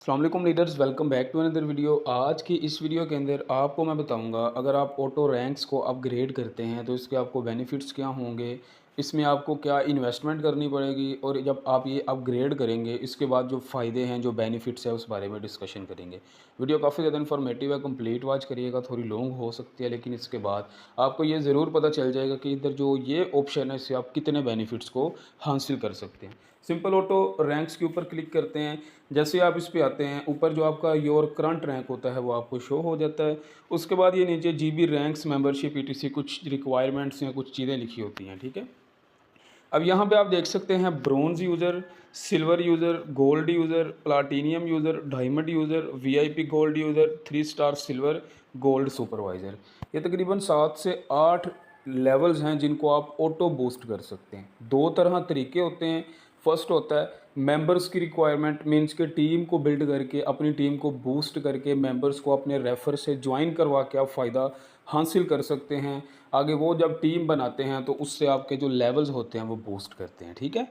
अस्सलाम वालेकुम leaders, welcome back to another video. आज की इस वीडियो के अंदर आपको मैं बताऊंगा, अगर आप ऑटो रैंक्स को अपग्रेड करते हैं तो इसके आपको बेनिफिट्स क्या होंगे, इसमें आपको क्या इन्वेस्टमेंट करनी पड़ेगी और जब आप ये अपग्रेड करेंगे इसके बाद जो फ़ायदे हैं, जो बेनिफिट्स है, उस बारे में डिस्कशन करेंगे। वीडियो काफ़ी ज़्यादा इन्फॉर्मेटिव है, कंप्लीट वॉच करिएगा। थोड़ी लॉन्ग हो सकती है लेकिन इसके बाद आपको ये ज़रूर पता चल जाएगा कि इधर जो ये ऑप्शन है इससे आप कितने बेनिफिट्स को हासिल कर सकते हैं। सिंपल ऑटो रैंक्स के ऊपर क्लिक करते हैं। जैसे आप इस पे आते हैं, ऊपर जो आपका योर करंट रैंक होता है वो आपको शो हो जाता है। उसके बाद ये नीचे जीबी रैंक्स मेंबरशिप ईटीसी कुछ रिक्वायरमेंट्स या कुछ चीज़ें लिखी होती हैं, ठीक है। अब यहाँ पे आप देख सकते हैं bronze user, silver user, gold user, platinum user, diamond user, VIP gold user, 3 star silver, gold supervisor. ये तकरीबन 7 से 8 लेवल्स हैं जिनको आप ऑटो बूस्ट कर सकते हैं। 2 तरह तरीके होते हैं। फर्स्ट होता है मेंबर्स की रिक्वायरमेंट, मीन्स के टीम को बिल्ड करके, अपनी टीम को बूस्ट करके मेंबर्स को अपने रेफर से ज्वाइन करवा के आप फ़ायदा हासिल कर सकते हैं। आगे वो जब टीम बनाते हैं तो उससे आपके जो लेवल्स होते हैं वो बूस्ट करते हैं, ठीक है।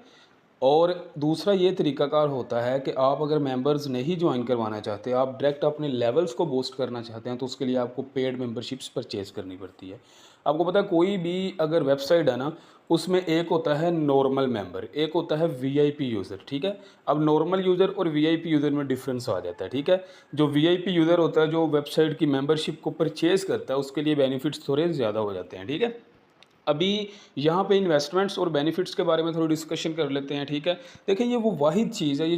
और दूसरा ये तरीकाकार होता है कि आप अगर मेंबर्स नहीं ज्वाइन करवाना चाहते, आप डायरेक्ट अपने लेवल्स को बूस्ट करना चाहते हैं, तो उसके लिए आपको पेड मेंबरशिप्स परचेज़ करनी पड़ती है। आपको पता है कोई भी अगर वेबसाइट है ना, उसमें एक होता है नॉर्मल मेंबर, एक होता है वीआईपी यूज़र, ठीक है। अब नॉर्मल यूज़र और वीआईपी यूज़र में डिफरेंस आ जाता है, ठीक है। जो वीआईपी यूज़र होता है, जो वेबसाइट की मेंबरशिप को परचेज़ करता है, उसके लिए बेनिफिट्स थोड़े ज़्यादा हो जाते हैं, ठीक है। अभी यहाँ पे इन्वेस्टमेंट्स और बेनिफिट्स के बारे में थोड़ी डिस्कशन कर लेते हैं, ठीक है। देखिए ये वो वाहिद चीज़ है,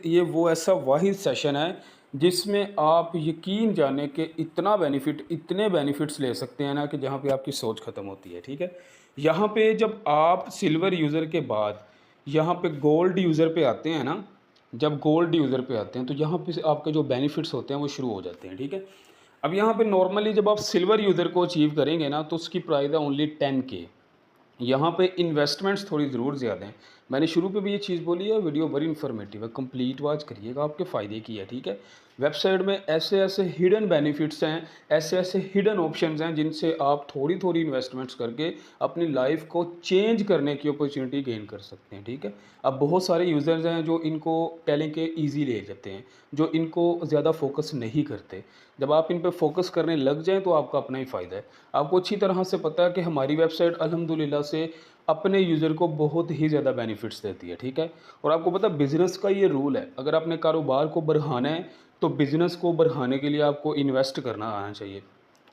ये वो ऐसा वाहिद सेशन है जिसमें आप यकीन जाने के इतने बेनिफिट्स ले सकते हैं ना कि जहाँ पे आपकी सोच ख़त्म होती है, ठीक है। यहाँ पे जब आप सिल्वर यूज़र के बाद यहाँ पे गोल्ड यूज़र पे आते हैं ना, जब गोल्ड यूज़र पे आते हैं तो यहाँ पे आपके जो बेनिफिट्स होते हैं वो शुरू हो जाते हैं, ठीक है। अब यहाँ पे नॉर्मली जब आप सिल्वर यूज़र को अचीव करेंगे ना तो उसकी प्राइस है ओनली 10K। यहाँ पे इन्वेस्टमेंट्स थोड़ी ज़रूर ज़्यादा हैं। मैंने शुरू पे भी ये चीज़ बोली है, वीडियो बड़ी इन्फॉर्मेटिव है, कंप्लीट वॉच करिएगा, आपके फ़ायदे की है, ठीक है। वेबसाइट में ऐसे-ऐसे हिडन बेनिफिट्स हैं, ऐसे-ऐसे हिडन ऑप्शंस हैं जिनसे आप थोड़ी-थोड़ी इन्वेस्टमेंट्स करके अपनी लाइफ़ को चेंज करने की अपॉर्चुनिटी गेन कर सकते हैं, ठीक है। अब बहुत सारे यूज़र्स हैं जो इनको कह के ईज़ी ले जाते हैं, जो इनको ज़्यादा फ़ोकस नहीं करते। जब आप इन पे फ़ोकस करने लग जाएँ तो आपका अपना ही फ़ायदा है। आपको अच्छी तरह से पता है कि हमारी वेबसाइट अल्हम्दुलिल्लाह से अपने यूज़र को बहुत ही ज़्यादा बेनिफिट्स देती है, ठीक है। और आपको पता है बिज़नेस का ये रूल है, अगर आपने कारोबार को बढ़ाना है तो बिज़नेस को बढ़ाने के लिए आपको इन्वेस्ट करना आना चाहिए।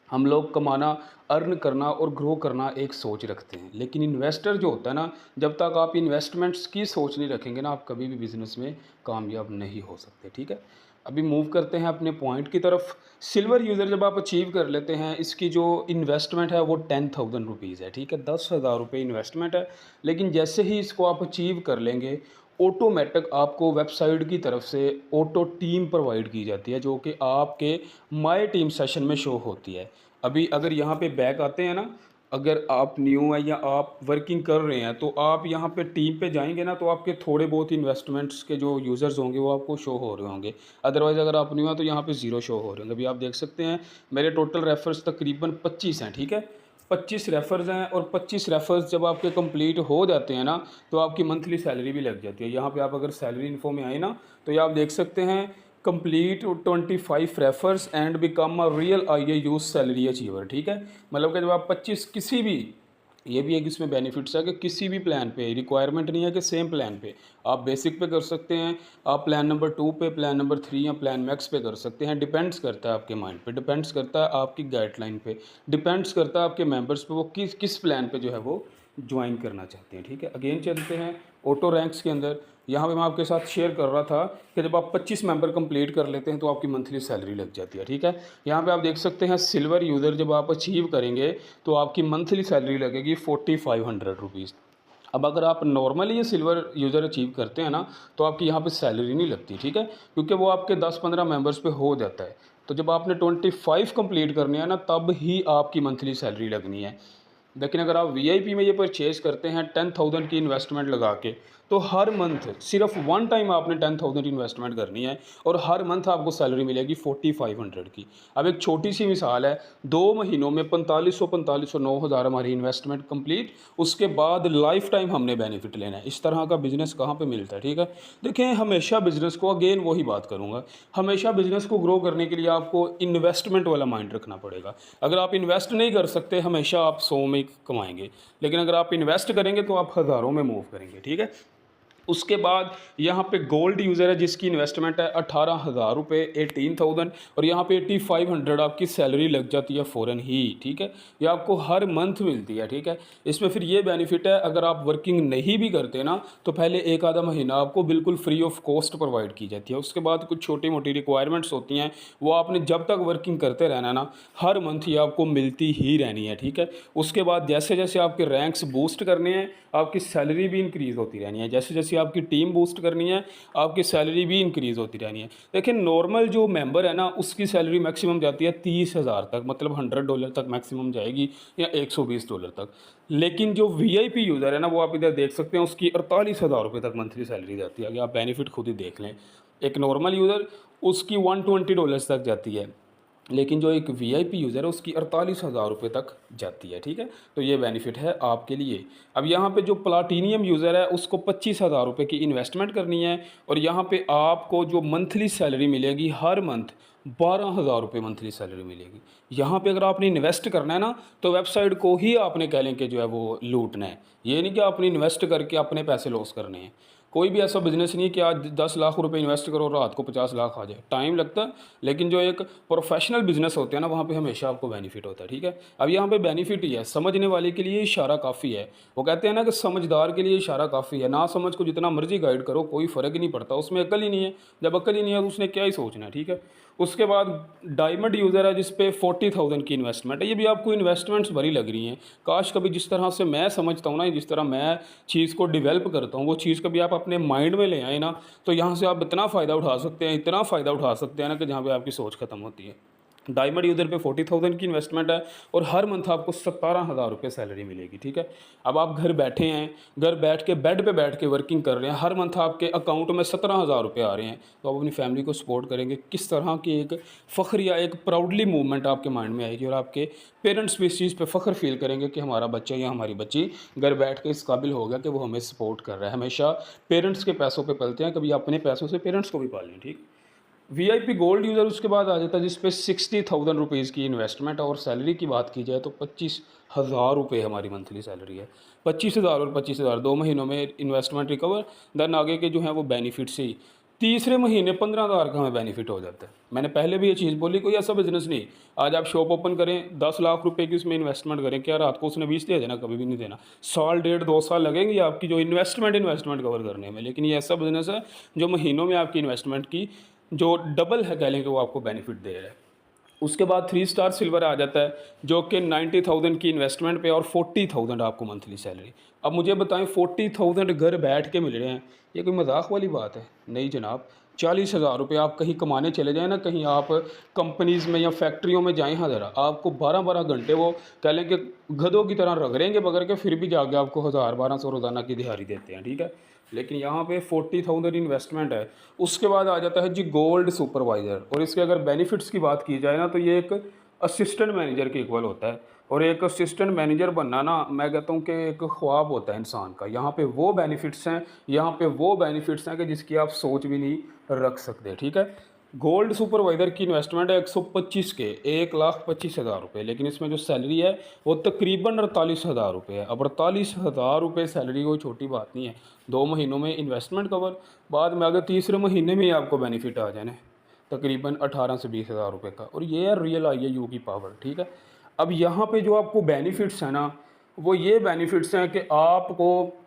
हम लोग कमाना, अर्न करना और ग्रो करना एक सोच रखते हैं, लेकिन इन्वेस्टर जो होता है ना, जब तक आप इन्वेस्टमेंट्स की सोच नहीं रखेंगे ना, आप कभी भी बिज़नेस में कामयाब नहीं हो सकते, ठीक है। अभी मूव करते हैं अपने पॉइंट की तरफ। सिल्वर यूज़र जब आप अचीव कर लेते हैं, इसकी जो इन्वेस्टमेंट है वो 10,000 रुपीज़ है, ठीक है। 10,000 रुपये इन्वेस्टमेंट है। लेकिन जैसे ही इसको आप अचीव कर लेंगे, ऑटोमेटिक आपको वेबसाइट की तरफ से ऑटो टीम प्रोवाइड की जाती है, जो कि आपके माय टीम सेशन में शो होती है। अभी अगर यहाँ पे बैक आते हैं ना, अगर आप न्यू हैं या आप वर्किंग कर रहे हैं तो आप यहाँ पे टीम पे जाएंगे ना, तो आपके थोड़े बहुत इन्वेस्टमेंट्स के जो यूज़र्स होंगे वो आपको शो हो रहे होंगे। अदरवाइज़ अगर आप न्यू हैं तो यहाँ पे ज़ीरो शो हो रहे होंगे। अभी आप देख सकते हैं मेरे टोटल रेफर्स तकरीबन 25 हैं, ठीक है। 25 रेफर्स हैं और 25 रेफर्स जब आपके कंप्लीट हो जाते हैं ना, तो आपकी मंथली सैलरी भी लग जाती है। यहाँ पे आप अगर सैलरी इन्फो में आए ना, तो ये आप देख सकते हैं complete 25 refers and become a real IAU salary achiever, ठीक है। मतलब कि जब आप 25 किसी भी, ये भी एक इसमें बेनिफिट्स है कि किसी भी प्लान पे रिक्वायरमेंट नहीं है कि सेम प्लान पे आप बेसिक पे कर सकते हैं, आप प्लान नंबर 2 पे, प्लान नंबर 3 या प्लान मैक्स पे कर सकते हैं। डिपेंड्स करता है आपके माइंड पे, डिपेंड्स करता है आपकी गाइडलाइन पे, डिपेंड्स करता है आपके मेंबर्स पे, वो किस किस प्लान पे जो है वो ज्वाइन करना चाहते हैं, ठीक है। अगेन चलते हैं ऑटो रैंक्स के अंदर। यहाँ पे मैं आपके साथ शेयर कर रहा था कि जब आप 25 मेंबर कंप्लीट कर लेते हैं तो आपकी मंथली सैलरी लग जाती है, ठीक है। यहाँ पे आप देख सकते हैं सिल्वर यूज़र जब आप अचीव करेंगे तो आपकी मंथली सैलरी लगेगी 4500 रुपीज़। अब अगर आप नॉर्मली ये सिल्वर यूज़र अचीव करते हैं ना, तो आपकी यहाँ पे सैलरी नहीं लगती, ठीक है, क्योंकि वो आपके 10-15 मेंबर्स पे हो जाता है। तो जब आपने 25 कंप्लीट करने हैं ना, तब ही आपकी मंथली सैलरी लगनी है। लेकिन अगर आप वीआईपी में ये परचेज़ करते हैं 10,000 की इन्वेस्टमेंट लगा के, तो हर मंथ सिर्फ वन टाइम आपने 10,000 इन्वेस्टमेंट करनी है और हर मंथ आपको सैलरी मिलेगी 4500 की। अब एक छोटी सी मिसाल है, 2 महीनों में 4500 9,000 हमारी इन्वेस्टमेंट कंप्लीट, उसके बाद लाइफ टाइम हमने बेनिफिट लेना है। इस तरह का बिजनेस कहाँ पे मिलता है, ठीक है। देखें, हमेशा बिजनेस को, अगेन वही बात करूँगा, हमेशा बिजनेस को ग्रो करने के लिए आपको इन्वेस्टमेंट वाला माइंड रखना पड़ेगा। अगर आप इन्वेस्ट नहीं कर सकते, हमेशा आप 100 में कमाएंगे, लेकिन अगर आप इन्वेस्ट करेंगे तो आप हज़ारों में मूव करेंगे, ठीक है। उसके बाद यहाँ पे गोल्ड यूज़र है जिसकी इन्वेस्टमेंट है 18,000 रुपये, 18,000, और यहाँ पे 8,500 आपकी सैलरी लग जाती है फ़ौरन ही, ठीक है। ये आपको हर मंथ मिलती है, ठीक है। इसमें फिर ये बेनिफिट है, अगर आप वर्किंग नहीं भी करते ना तो पहले एक आधा महीना आपको बिल्कुल फ्री ऑफ कॉस्ट प्रोवाइड की जाती है। उसके बाद कुछ छोटी मोटी रिक्वायरमेंट्स होती हैं, वो आपने जब तक वर्किंग करते रहना ना, हर मंथ ये आपको मिलती ही रहनी है, ठीक है। उसके बाद जैसे जैसे आपके रैंक्स बूस्ट करने हैं, आपकी सैलरी भी इंक्रीज़ होती रहनी है। जैसे जैसे आपकी टीम बूस्ट करनी है, आपकी सैलरी भी इंक्रीज़ होती रहनी है। देखिए, नॉर्मल जो मेंबर है ना, उसकी सैलरी मैक्सिमम जाती है 30,000 तक, मतलब $100 तक मैक्सिमम जाएगी, या $120 तक। लेकिन जो वीआईपी यूज़र है ना, वो आप इधर देख सकते हैं, उसकी 48,000 रुपये तक मंथली सैलरी जाती है। अगर आप बेनिफिट खुद ही देख लें, एक नॉर्मल यूज़र उसकी $120 तक जाती है, लेकिन जो एक वीआईपी यूज़र है उसकी 48,000 रुपये तक जाती है, ठीक है। तो ये बेनिफिट है आपके लिए। अब यहाँ पे जो प्लाटीनियम यूज़र है उसको 25,000 रुपये की इन्वेस्टमेंट करनी है, और यहाँ पे आपको जो मंथली सैलरी मिलेगी हर मंथ 12,000 रुपये मंथली सैलरी मिलेगी। यहाँ पे अगर आपने इन्वेस्ट करना है ना, तो वेबसाइट को ही आपने कह लें कि जो है वो लूटना है। ये नहीं कि आपने इन्वेस्ट करके अपने पैसे लॉस करने हैं। कोई भी ऐसा बिजनेस नहीं कि आज 10 लाख रुपए इन्वेस्ट करो और रात को 50 लाख आ जाए, टाइम लगता है। लेकिन जो एक प्रोफेशनल बिजनेस होते हैं ना, वहाँ पे हमेशा आपको बेनिफिट होता है, ठीक है। अब यहाँ पे बेनिफिट ही है, समझने वाले के लिए इशारा काफ़ी है। वो कहते हैं ना कि समझदार के लिए इशारा काफ़ी है, ना समझ को जितना मर्जी गाइड करो कोई फ़र्क ही नहीं पड़ता, उसमें अकल ही नहीं है। जब अकल ही नहीं है तो उसने क्या ही सोचना है, ठीक है। उसके बाद डायमंड यूज़र है जिस पे 40,000 की इन्वेस्टमेंट है। ये भी आपको इन्वेस्टमेंट्स भरी लग रही हैं। काश कभी जिस तरह से मैं समझता हूँ ना, जिस तरह मैं चीज़ को डेवलप करता हूँ, वो चीज़ कभी आप अपने माइंड में ले आए ना, तो यहाँ से आप इतना फ़ायदा उठा सकते हैं, इतना फ़ायदा उठा सकते हैं ना, कि जहाँ पे आपकी सोच खत्म होती है। डायमंड यूज़र पे 40,000 की इन्वेस्टमेंट है, और हर मंथ आपको 17,000 रुपये सैलरी मिलेगी, ठीक है। अब आप घर बैठे हैं, घर बैठ के बेड पे बैठ के वर्किंग कर रहे हैं, हर मंथ आपके अकाउंट में 17,000 रुपये आ रहे हैं, तो आप अपनी फैमिली को सपोर्ट करेंगे। किस तरह की एक फ़ख्र या एक प्राउडली मूवमेंट आपके माइंड में आएगी, और आपके पेरेंट्स भी इस चीज़ पर फ़ख्र फील करेंगे कि हमारा बच्चा या हमारी बच्ची घर बैठ के इस काबिल हो गया कि वो हमें सपोर्ट कर रहा है। हमेशा पेरेंट्स के पैसों पर पलते हैं, कभी अपने पैसों से पेरेंट्स को भी पाल लें, ठीक। वीआईपी गोल्ड यूज़र उसके बाद आ जाता है जिस पे 60,000 रुपीज़ की इन्वेस्टमेंट, और सैलरी की बात की जाए तो 25,000 रुपये हमारी मंथली सैलरी है। 25,000 और 25,000, 2 महीनों में इन्वेस्टमेंट रिकवर, देन आगे के जो हैं वो बेनिफिट से ही तीसरे महीने 15,000 का हमें बेनिफिट हो जाता है। मैंने पहले भी ये चीज़ बोली, कोई ऐसा बिजनेस नहीं, आज आप शॉप ओपन करें, 10 लाख रुपए की उसमें इन्वेस्टमेंट करें, क्या रात को उसने 20 दे देना? कभी भी नहीं देना। साल, डेढ़, 2 साल लगेंगे आपकी जो इन्वेस्टमेंट कवर करने में, लेकिन ये ऐसा बिजनेस है जो महीनों में आपकी इन्वेस्टमेंट की जो डबल है कह लें कि वो आपको बेनिफिट दे रहा है। उसके बाद 3 स्टार सिल्वर आ जाता है, जो कि 90,000 की इन्वेस्टमेंट पे और 40,000 आपको मंथली सैलरी। अब मुझे बताएं, 40,000 घर बैठ के मिल रहे हैं, ये कोई मजाक वाली बात है? नहीं जनाब। 40,000 रुपये आप कहीं कमाने चले जाएँ ना, कहीं आप कंपनीज़ में या फैक्ट्रियों में जाएँ, हाँ ज़रा, आपको 12-12 घंटे वो कह लें कि गधों की तरह रगड़ेंगे पकड़ के, फिर भी जाके आपको 1,000-1,200 रोज़ाना की दिहाड़ी देते हैं, ठीक है। लेकिन यहाँ पे 40,000 इन्वेस्टमेंट है। उसके बाद आ जाता है जी गोल्ड सुपरवाइज़र, और इसके अगर बेनिफिट्स की बात की जाए ना, तो ये एक असिस्टेंट मैनेजर के इक्वल होता है। और एक असिस्टेंट मैनेजर बनना ना, मैं कहता हूँ कि एक ख्वाब होता है इंसान का। यहाँ पे वो बेनिफिट्स हैं, यहाँ पे वो बेनिफिट्स हैं कि जिसकी आप सोच भी नहीं रख सकते, ठीक है। गोल्ड सुपरवाइज़र की इन्वेस्टमेंट है 125 के, 1,25,000 रुपये, लेकिन इसमें जो सैलरी है वो तकरीबन 48,000 रुपये है। अब 48,000 रुपये सैलरी कोई छोटी बात नहीं है। 2 महीनों में इन्वेस्टमेंट कवर, बाद में अगर तीसरे महीने में ही आपको बेनिफिट आ जाए तकरीबन 18 से 20,000 रुपये का, और ये है रियल IAU की पावर, ठीक है। अब यहाँ पे जो आपको बेनिफिट्स हैं ना, वो ये बेनिफिट्स हैं कि आपको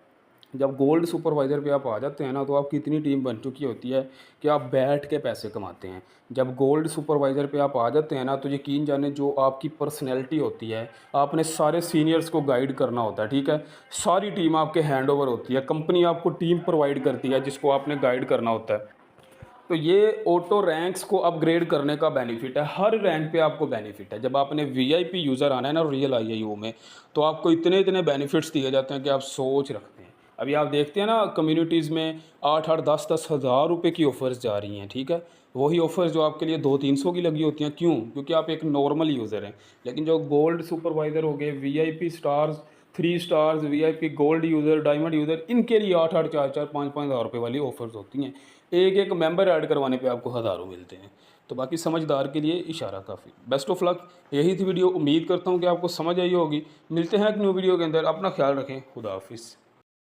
जब गोल्ड सुपरवाइज़र पे आप आ जाते हैं ना, तो आपकी इतनी टीम बन चुकी होती है कि आप बैठ के पैसे कमाते हैं। जब गोल्ड सुपरवाइज़र पे आप आ जाते हैं ना, तो यकीन जाने जो आपकी पर्सनैलिटी होती है, आपने सारे सीनियर्स को गाइड करना होता है, ठीक है। सारी टीम आपके हैंड ओवर होती है, कंपनी आपको टीम प्रोवाइड करती है जिसको आपने गाइड करना होता है। तो ये ऑटो रैंक्स को अपग्रेड करने का बेनिफिट है, हर रैंक पे आपको बेनिफिट है। जब आपने वीआईपी यूज़र आना है ना रियल IAU में, तो आपको इतने इतने बेनिफिट्स दिए जाते हैं कि आप सोच रखते हैं। अभी आप देखते हैं ना कम्युनिटीज़ में 8-8 10-10 हज़ार रुपये की ऑफ़र्स जा रही हैं, ठीक है। वही ऑफ़र्स जो आपके लिए 200-300 की लगी होती हैं, क्यों? क्योंकि आप एक नॉर्मल यूज़र हैं। लेकिन जो गोल्ड सुपरवाइज़र हो गए, VIP stars, 3 stars, VIP gold user, diamond user, इनके लिए 8-8 4-4 5-5 हज़ार रुपये वाली ऑफ़र्स होती हैं। एक-एक मेंबर ऐड करवाने पे आपको हज़ारों मिलते हैं। तो बाकी समझदार के लिए इशारा काफ़ी। Best of luck. यही थी वीडियो, उम्मीद करता हूँ कि आपको समझ आई होगी। मिलते हैं एक न्यू वीडियो के अंदर। अपना ख्याल रखें। खुदा हाफ़िज़।